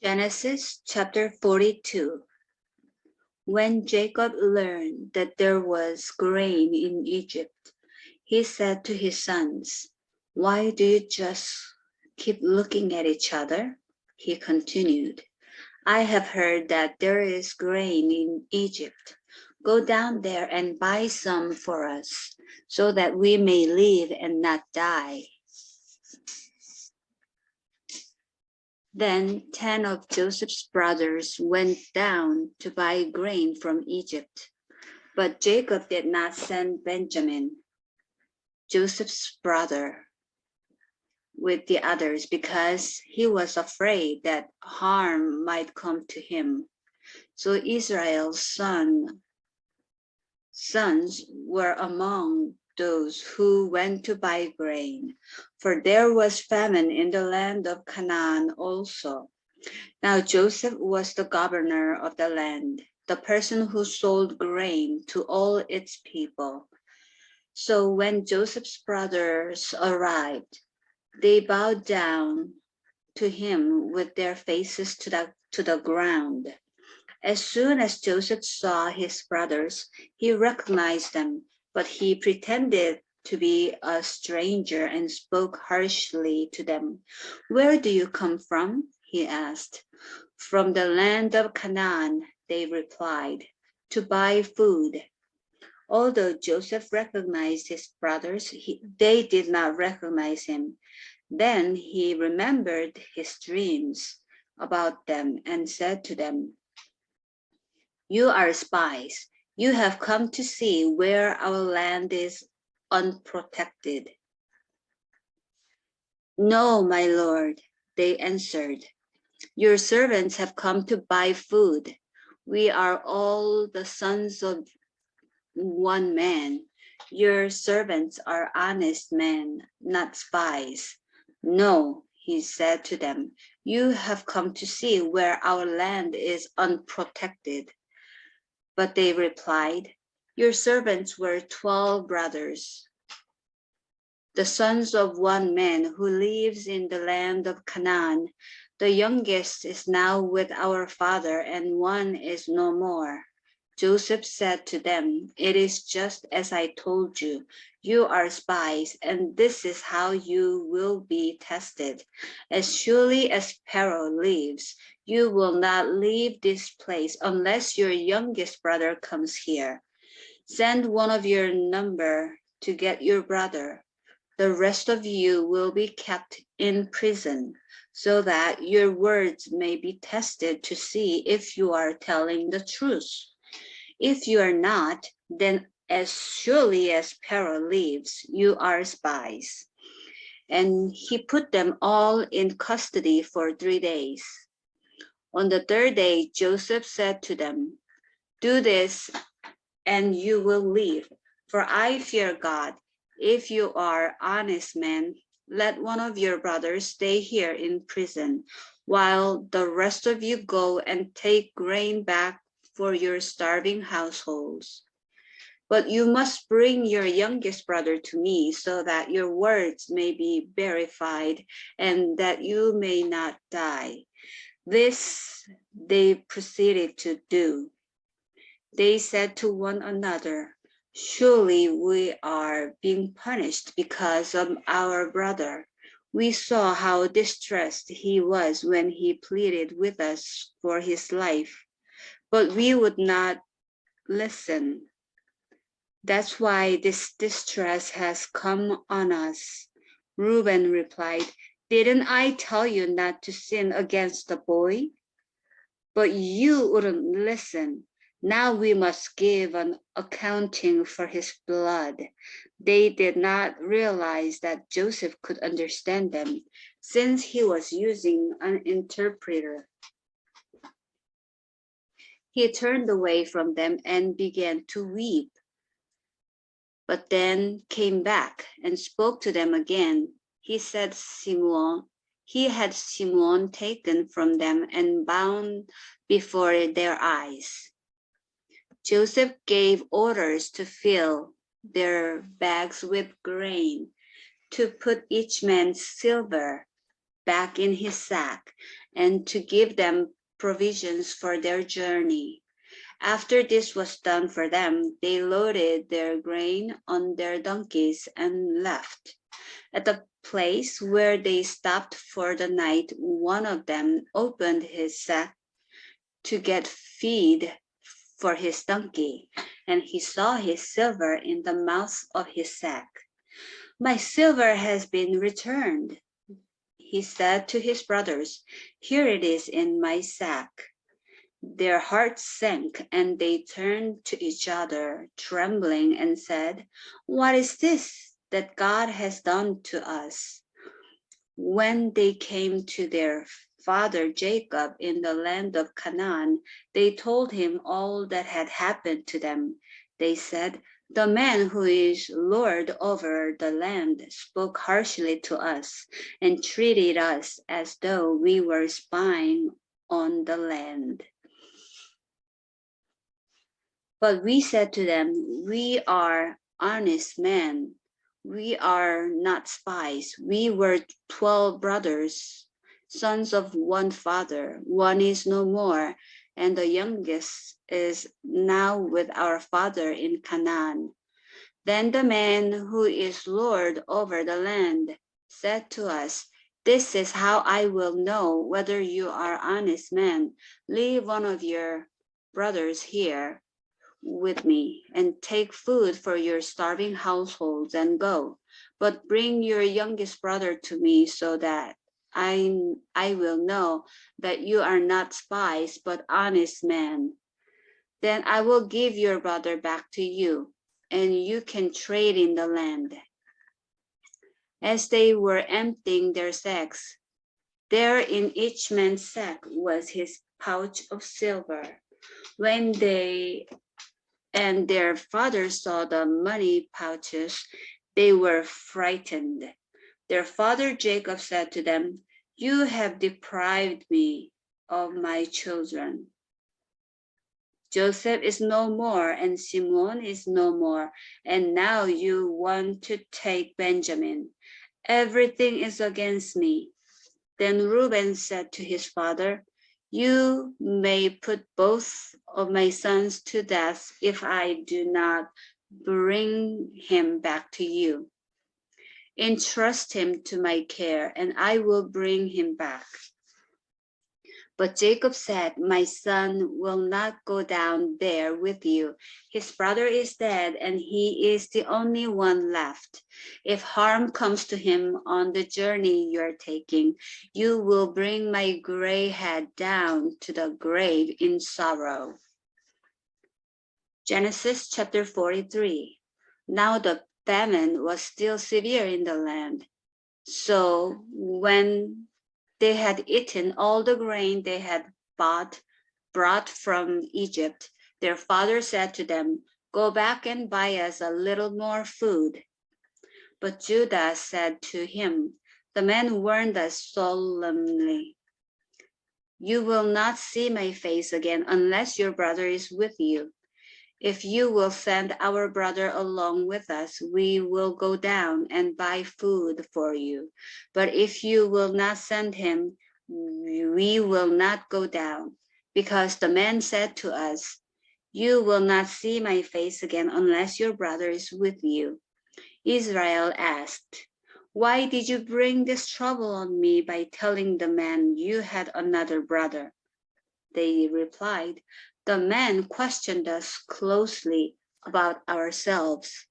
Genesis chapter 42. When Jacob learned that there was grain in Egypt, he said to his sons, "Why do you just keep looking at each other?" He continued, "I have heard that there is grain in Egypt. Go down there and buy some for us, so that we may live and not die." Then 10 of Joseph's brothers went down to buy grain from Egypt. But Jacob did not send Benjamin, Joseph's brother, with the others because he was afraid that harm might come to him. So Israel's sons were among those who went to buy grain, for there was famine in the land of Canaan also. Now Joseph was the governor of the land, the person who sold grain to all its people. So when Joseph's brothers arrived, they bowed down to him with their faces to the ground. As soon as Joseph saw his brothers, he recognized them, but he pretended to be a stranger and spoke harshly to them. "Where do you come from?" he asked. "From the land of Canaan," they replied, "to buy food." Although Joseph recognized his brothers, they did not recognize him. Then he remembered his dreams about them and said to them, "You are spies. You have come to see where our land is unprotected." "No, my lord," they answered. "Your servants have come to buy food. We are all the sons of one man. Your servants are honest men, not spies." "No," he said to them, "you have come to see where our land is unprotected." But they replied, "Your servants were 12 brothers, the sons of one man who lives in the land of Canaan. The youngest is now with our father, and one is no more." Joseph said to them, "It is just as I told you. You are spies, and this is how you will be tested. As surely as Pharaoh lives, you will not leave this place unless your youngest brother comes here. Send one of your number to get your brother. The rest of you will be kept in prison, so that your words may be tested to see if you are telling the truth. If you are not, then as surely as Pharaoh lives, you are spies." And he put them all in custody for 3 days. On the third day, Joseph said to them, "Do this and you will live, for I fear God. If you are honest men, let one of your brothers stay here in prison, while the rest of you go and take grain back for your starving households. But you must bring your youngest brother to me, so that your words may be verified and that you may not die." This they proceeded to do. They said to one another, "Surely we are being punished because of our brother. We saw how distressed he was when he pleaded with us for his life, but we would not listen. That's why this distress has come on us." Reuben replied, "Didn't I tell you not to sin against the boy? But you wouldn't listen. Now we must give an accounting for his blood." They did not realize that Joseph could understand them, since he was using an interpreter. He turned away from them and began to weep, but then came back and spoke to them again. He had Simon taken from them and bound before their eyes. Joseph gave orders to fill their bags with grain, to put each man's silver back in his sack and to give them provisions for their journey. After this was done for them, they loaded their grain on their donkeys and left. At the place where they stopped for the night, one of them opened his sack to get feed for his donkey, and he saw his silver in the mouth of his sack. "My silver has been returned," he said to his brothers. "Here it is in my sack." Their hearts sank, and they turned to each other, trembling, and said, "What is this that God has done to us?" When they came to their father Jacob in the land of Canaan, they told him all that had happened to them. They said, "The man who is Lord over the land spoke harshly to us and treated us as though we were spying on the land." But we said to them, "We are honest men. We are not spies. We were 12 brothers, sons of one father. One is no more, and the youngest is now with our father in Canaan." Then the man who is Lord over the land said to us, "This is how I will know whether you are honest men. Leave one of your brothers here with me and take food for your starving households and go. But bring your youngest brother to me so that I will know that you are not spies but honest men. Then I will give your brother back to you, and you can trade in the land." As they were emptying their sacks, there in each man's sack was his pouch of silver. When they and their father saw the money pouches, they were frightened. Their father Jacob said to them, "You have deprived me of my children. Joseph is no more, and Simon is no more, and now you want to take Benjamin. Everything is against me." Then Reuben said to his father, "You may put both of my sons to death if I do not bring him back to you. Entrust him to my care, and I will bring him back." But Jacob said, "My son will not go down there with you. His brother is dead, and he is the only one left. If harm comes to him on the journey you are taking, you will bring my gray head down to the grave in sorrow." Genesis chapter 43. Now the famine was still severe in the land. So when they had eaten all the grain they had brought from Egypt, their father said to them, "Go back and buy us a little more food." But Judah said to him, "The man warned us solemnly, 'You will not see my face again unless your brother is with you. If you will send our brother along with us, we will go down and buy food for you. But if you will not send him, we will not go down.' Because the man said to us, 'You will not see my face again unless your brother is with you.'" Israel asked, "Why did you bring this trouble on me by telling the man you had another brother?" They replied, "The man questioned us closely about ourselves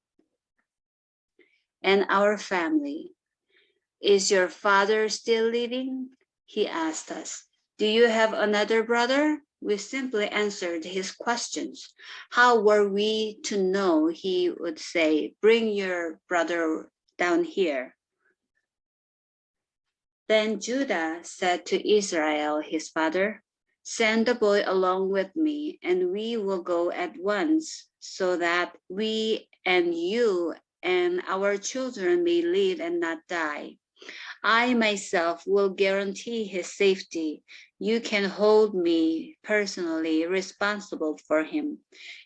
and our family. 'Is your father still living?' he asked us. 'Do you have another brother?' We simply answered his questions. How were we to know he would say, 'Bring your brother down here'?" Then Judah said to Israel, his father, "Send the boy along with me, and we will go at once, so that we and you and our children may live and not die. I myself will guarantee his safety. You can hold me personally responsible for him.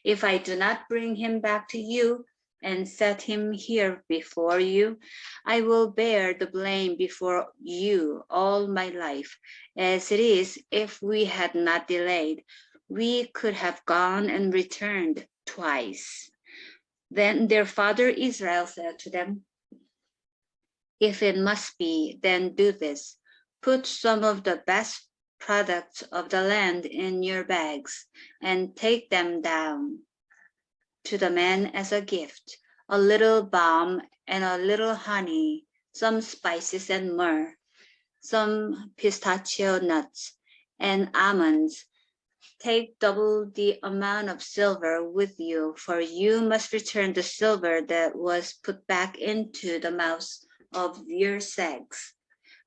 If I do not bring him back to you and set him here before you? I will bear the blame before you all my life. As it is, if we had not delayed, we could have gone and returned twice." Then their father Israel said to them, "If it must be, then do this. Put some of the best products of the land in your bags and take them down to the men as a gift, a little balm and a little honey, some spices and myrrh, some pistachio nuts and almonds. Take double the amount of silver with you, for you must return the silver that was put back into the mouths of your sacks.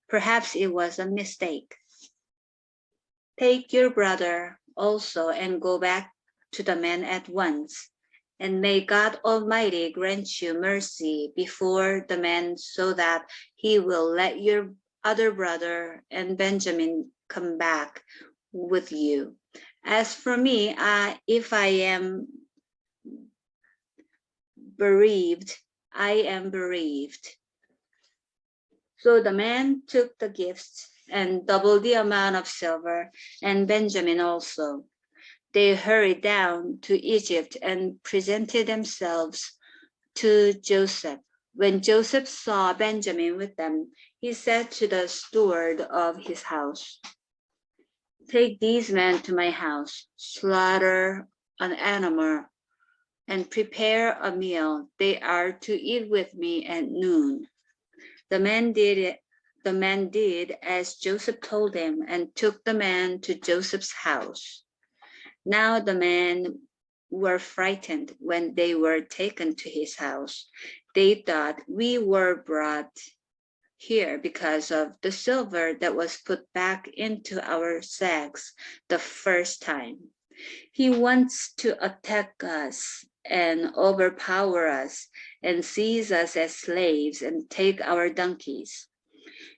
Perhaps it was a mistake. Take your brother also and go back to the men at once. And may God Almighty grant you mercy before the men, so that he will let your other brother and Benjamin come back with you. As for me, if I am bereaved, I am bereaved." So the men took the gifts and doubled the amount of silver, and Benjamin also. They hurried down to Egypt and presented themselves to Joseph. When Joseph saw Benjamin with them, he said to the steward of his house, "Take these men to my house, slaughter an animal, and prepare a meal. They are to eat with me at noon." The man did as Joseph told him and took the man to Joseph's house. Now the men were frightened when they were taken to his house. They thought, "We were brought here because of the silver that was put back into our sacks the first time. He wants to attack us and overpower us and seize us as slaves and take our donkeys."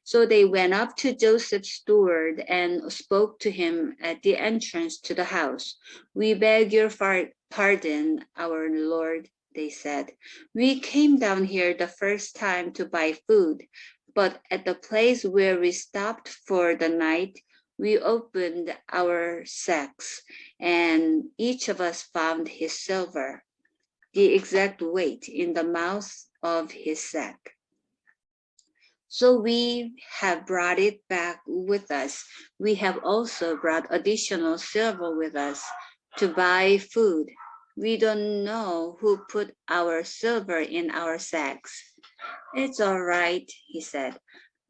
So they went up to Joseph's steward and spoke to him at the entrance to the house. "We beg your pardon, our lord," they said. "We came down here the first time to buy food, but at the place where we stopped for the night, we opened our sacks, and each of us found his silver, the exact weight, in the mouth of his sack. So we have brought it back with us. We have also brought additional silver with us to buy food. We don't know who put our silver in our sacks." "It's all right," he said.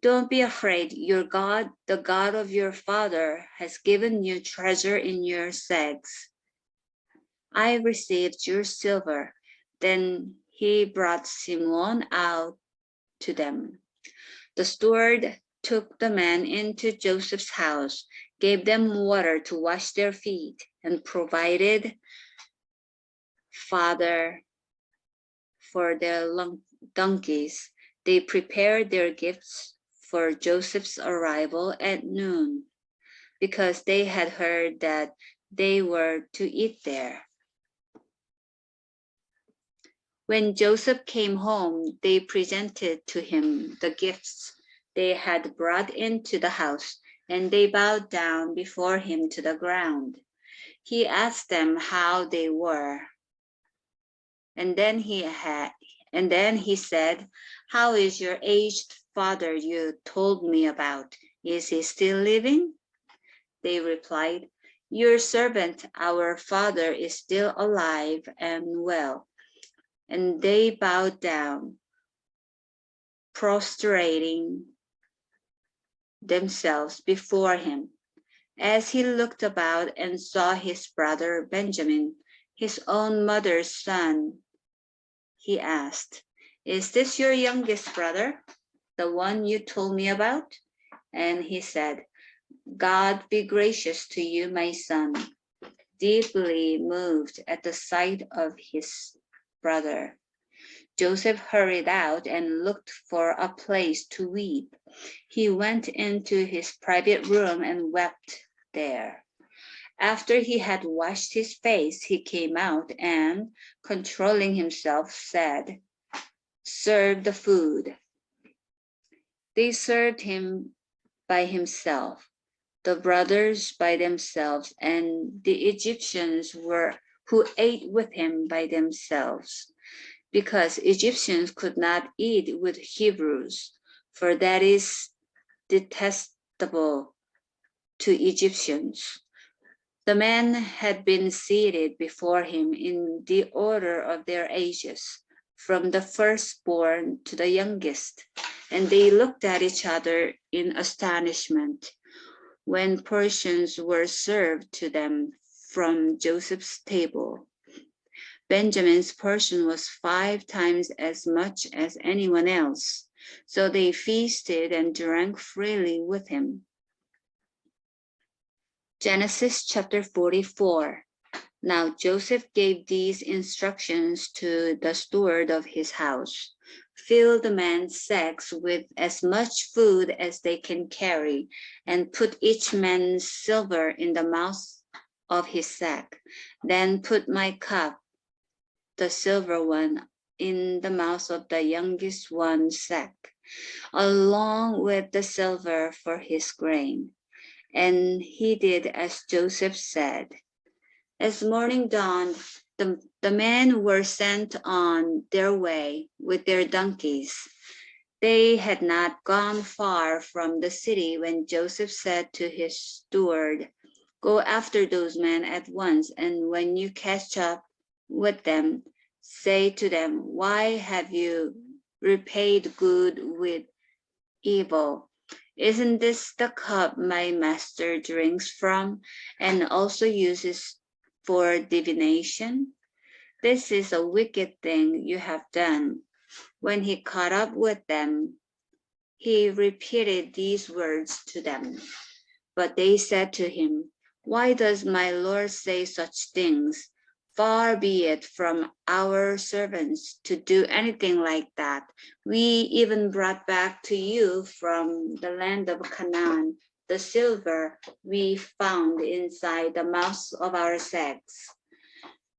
"Don't be afraid. Your God, the God of your father, has given you treasure in your sacks. I received your silver." Then he brought Simon out to them. The steward took the men into Joseph's house, gave them water to wash their feet, and provided fodder for their donkeys. They prepared their gifts for Joseph's arrival at noon, because they had heard that they were to eat there. When Joseph came home, they presented to him the gifts they had brought into the house, and they bowed down before him to the ground. He asked them how they were, and then he said, "How is your aged father you told me about? Is he still living?" They replied, "Your servant, our father, is still alive and well." And they bowed down, prostrating themselves before him. As he looked about and saw his brother Benjamin, his own mother's son, he asked, "Is this your youngest brother, the one you told me about?" And he said, "God be gracious to you, my son." Deeply moved at the sight of his brother, Joseph hurried out and looked for a place to weep. He went into his private room and wept there. After he had washed his face, he came out and, controlling himself, said, "Serve the food." They served him by himself, the brothers by themselves, and the Egyptians who ate with him by themselves, because Egyptians could not eat with Hebrews, for that is detestable to Egyptians. The men had been seated before him in the order of their ages, from the firstborn to the youngest, and they looked at each other in astonishment when portions were served to them from Joseph's table. Benjamin's portion was 5 times as much as anyone else, so they feasted and drank freely with him. Genesis chapter 44. Now Joseph gave these instructions to the steward of his house. Fill the men's sacks with as much food as they can carry, and put each man's silver in the mouth of his sack. Then put my cup, the silver one, in the mouth of the youngest one's sack, along with the silver for his grain. And he did as Joseph said. As morning dawned, the men were sent on their way with their donkeys. They had not gone far from the city when Joseph said to his steward, "Go after those men at once, and when you catch up with them, say to them, 'Why have you repaid good with evil? Isn't this the cup my master drinks from and also uses for divination? This is a wicked thing you have done.'" When he caught up with them, he repeated these words to them. But they said to him, "Why does my Lord say such things? Far be it from our servants to do anything like that. We even brought back to you from the land of Canaan the silver we found inside the mouths of our sacks.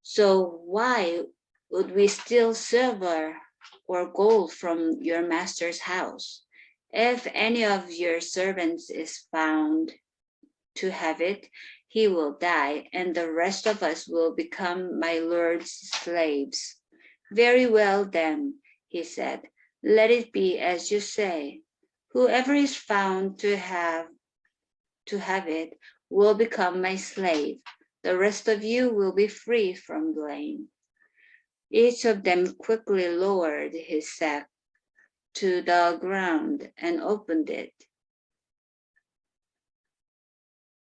So why would we steal silver or gold from your master's house? If any of your servants is found to have it, he will die, and the rest of us will become my Lord's slaves." "Very well then," he said, "let it be as you say. Whoever is found to have it will become my slave. The rest of you will be free from blame." Each of them quickly lowered his sack to the ground and opened it.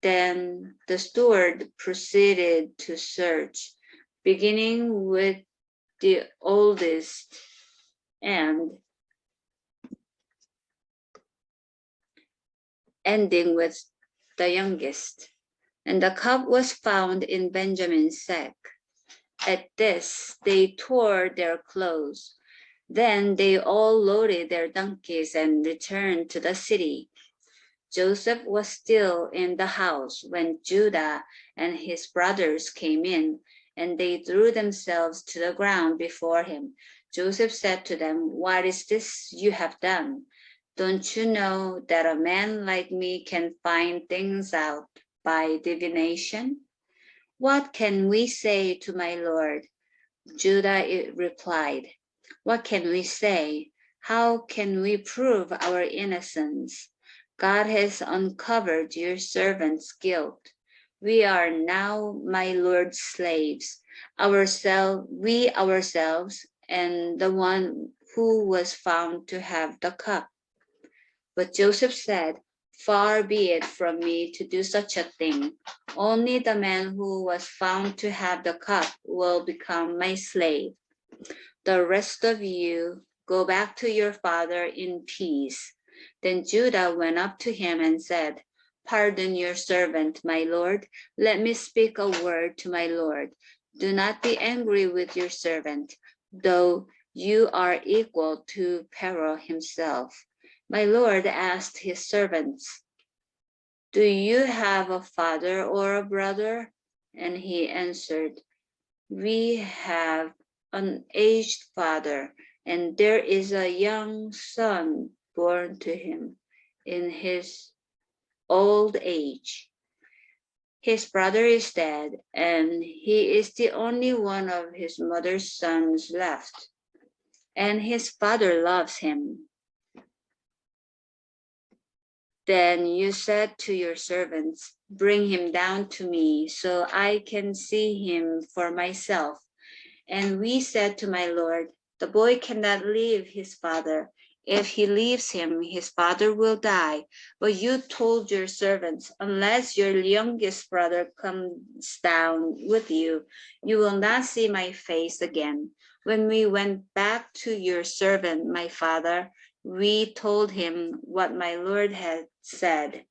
Then the steward proceeded to search, beginning with the oldest and ending with the youngest. And the cup was found in Benjamin's sack. At this, they tore their clothes. Then they all loaded their donkeys and returned to the city. Joseph was still in the house when Judah and his brothers came in, and they threw themselves to the ground before him. Joseph said to them, "What is this you have done? Don't you know that a man like me can find things out by divination? What can we say to my Lord?" Judah replied, "What can we say? How can we prove our innocence? God has uncovered your servant's guilt. We are now my Lord's slaves, we ourselves, and the one who was found to have the cup." But Joseph said, "Far be it from me to do such a thing. Only the man who was found to have the cup will become my slave. The rest of you go back to your father in peace." Then Judah went up to him and said, "Pardon your servant, my lord. Let me speak a word to my lord. Do not be angry with your servant, though you are equal to Pharaoh himself." My lord asked his servants, Do you have a father or a brother? And he answered, We have an aged father, and there is a young son born to him in his old age. His brother is dead, and he is the only one of his mother's sons left, and his father loves him. Then you said to your servants, Bring him down to me, so I can see him for myself. And we said to my Lord, The boy cannot leave his father. If he leaves him, his father will die. But you told your servants, Unless your youngest brother comes down with you, you will not see my face again. When we went back to your servant, my father, we told him what my Lord had said.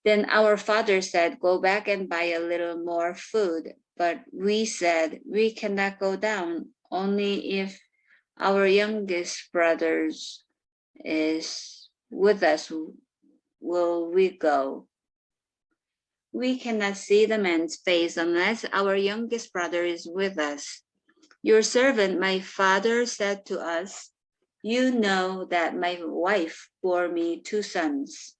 Then our father said, Go back and buy a little more food. But we said, We cannot go down, only if our youngest brother is with us will we go. We cannot see the man's face unless our youngest brother is with us. Your servant, my father, said to us, You know that my wife bore me 2 sons.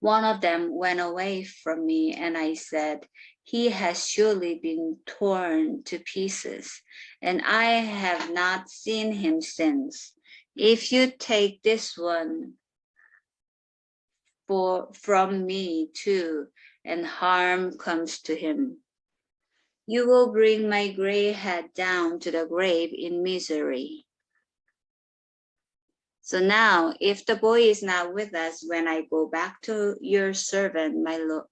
One of them went away from me, and I said, He has surely been torn to pieces, and I have not seen him since. If you take this one from me too, and harm comes to him, you will bring my gray head down to the grave in misery. So now, if the boy is not with us when I go back to your servant,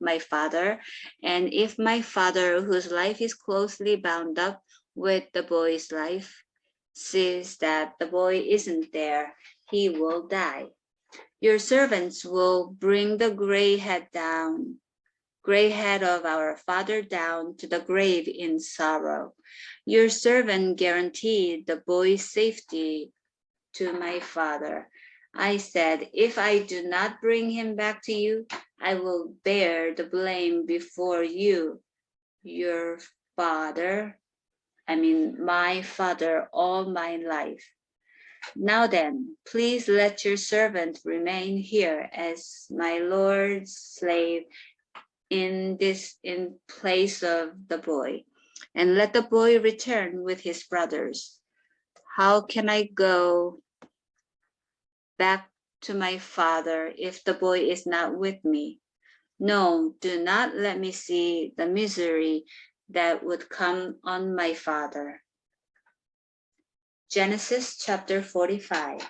my father, and if my father, whose life is closely bound up with the boy's life, sees that the boy isn't there, he will die. Your servants will bring the gray head of our father down to the grave in sorrow. Your servant guaranteed the boy's safety to my father. I said, If I do not bring him back to you, I will bear the blame before you, my father, all my life. Now then, please let your servant remain here as my Lord's slave in place of the boy, and let the boy return with his brothers. How can I go back to my father if the boy is not with me? No, do not let me see the misery that would come on my father. Genesis chapter 45.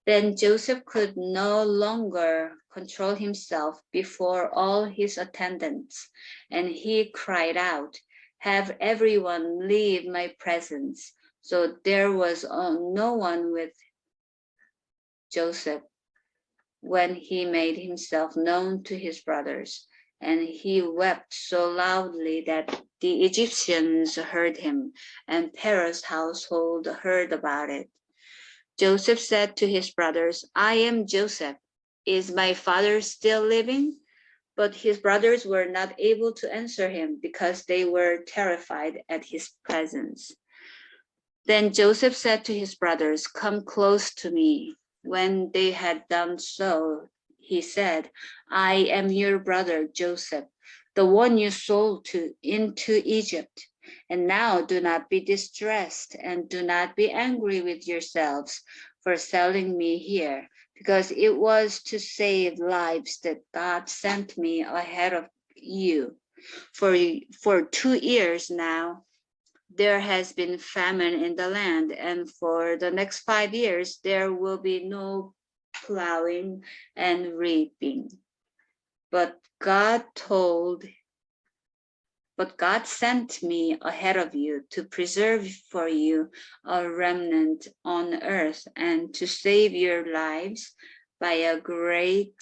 Then Joseph could no longer control himself before all his attendants, and he cried out, Have everyone leave my presence. So there was no one with Joseph when he made himself known to his brothers, and he wept so loudly that the Egyptians heard him, and Pharaoh's household heard about it. Joseph said to his brothers, I am Joseph. Is my father still living? But his brothers were not able to answer him because they were terrified at his presence. Then Joseph said to his brothers, Come close to me. When they had done so, he said, I am your brother Joseph, the one you sold into Egypt. And now do not be distressed and do not be angry with yourselves for selling me here, because it was to save lives that God sent me ahead of you. For 2 years now, there has been famine in the land, and for the next 5 years, there will be no plowing and reaping. But God sent me ahead of you to preserve for you a remnant on earth and to save your lives by a great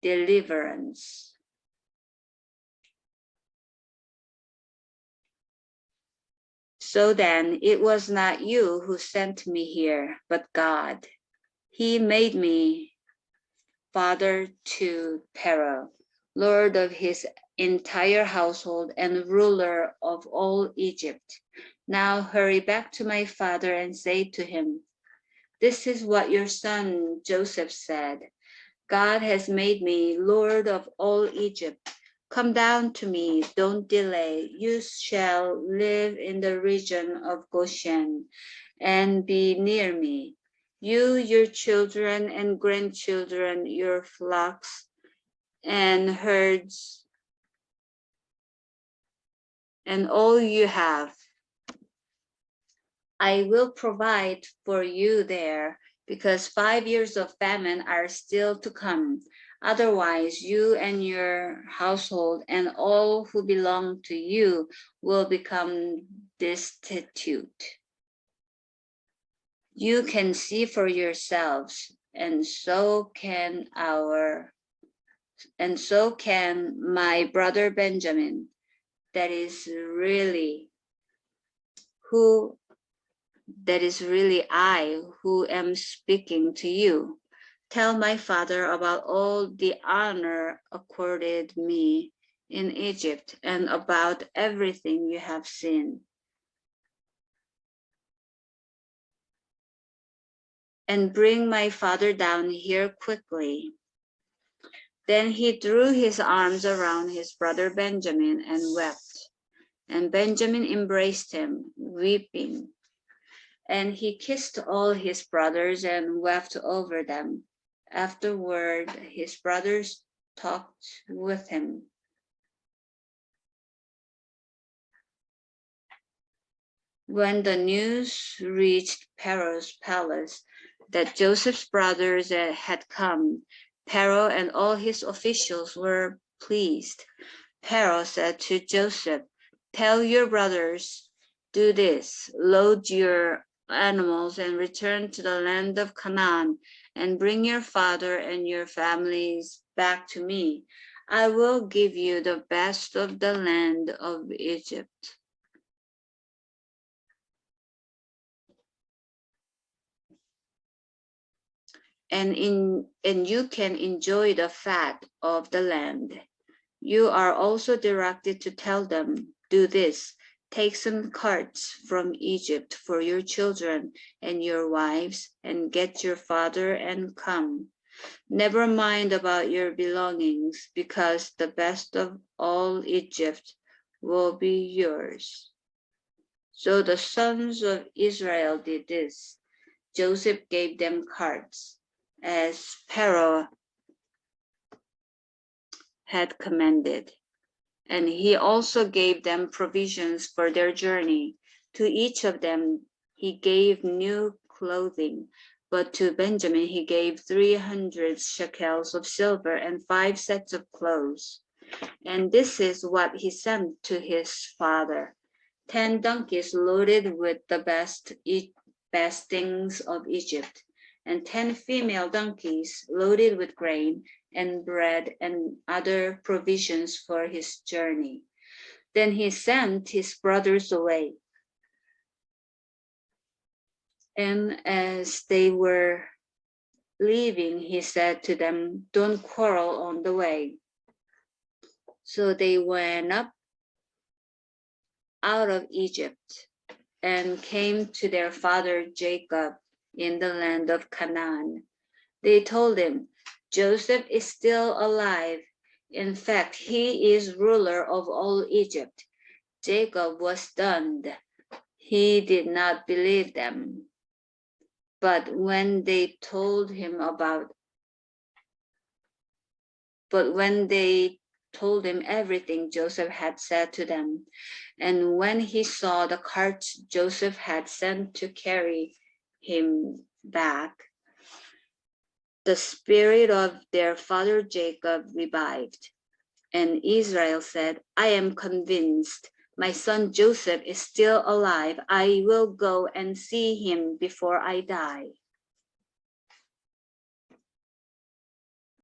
deliverance. So then, it was not you who sent me here, but God. He made me father to Pharaoh, lord of his entire household and ruler of all Egypt. Now hurry back to my father and say to him, 'This is what your son Joseph said. God has made me Lord of all Egypt. Come down to me, don't delay. You shall live in the region of Goshen and be near me. You, your children and grandchildren, your flocks and herds, and all you have. I will provide for you there, because 5 years of famine are still to come. Otherwise, you and your household and all who belong to you will become destitute. You can see for yourselves, and so can my brother Benjamin. That is really I who am speaking to you. Tell my father about all the honor accorded me in Egypt and about everything you have seen. And bring my father down here quickly. Then he threw his arms around his brother Benjamin and wept. And Benjamin embraced him, weeping. And he kissed all his brothers and wept over them. Afterward, his brothers talked with him. When the news reached Pharaoh's palace that Joseph's brothers had come, Pharaoh and all his officials were pleased. Pharaoh said to Joseph, "Tell your brothers, do this, load your animals and return to the land of Canaan and bring your father and your families back to me. I will give you the best of the land of Egypt." And you can enjoy the fat of the land. You are also directed to tell them, "Do this, take some carts from Egypt for your children and your wives, and get your father and come. Never mind about your belongings, because the best of all Egypt will be yours." So the sons of Israel did this. Joseph gave them carts, as Pharaoh had commanded. And he also gave them provisions for their journey. To each of them he gave new clothing, but to Benjamin he gave 300 shekels of silver and 5 sets of clothes. And this is what he sent to his father: 10 donkeys loaded with the best things of Egypt, and 10 female donkeys loaded with grain and bread and other provisions for his journey. Then he sent his brothers away. And as they were leaving, he said to them, "Don't quarrel on the way." So they went up out of Egypt and came to their father Jacob in the land of Canaan. They told him, "Joseph is still alive. In fact, he is ruler of all Egypt." Jacob was stunned. He did not believe them. But when they told him everything Joseph had said to them, and when he saw the carts Joseph had sent to carry him back, the spirit of their father Jacob revived. And Israel said, "I am convinced my son Joseph is still alive. I will go and see him before I die."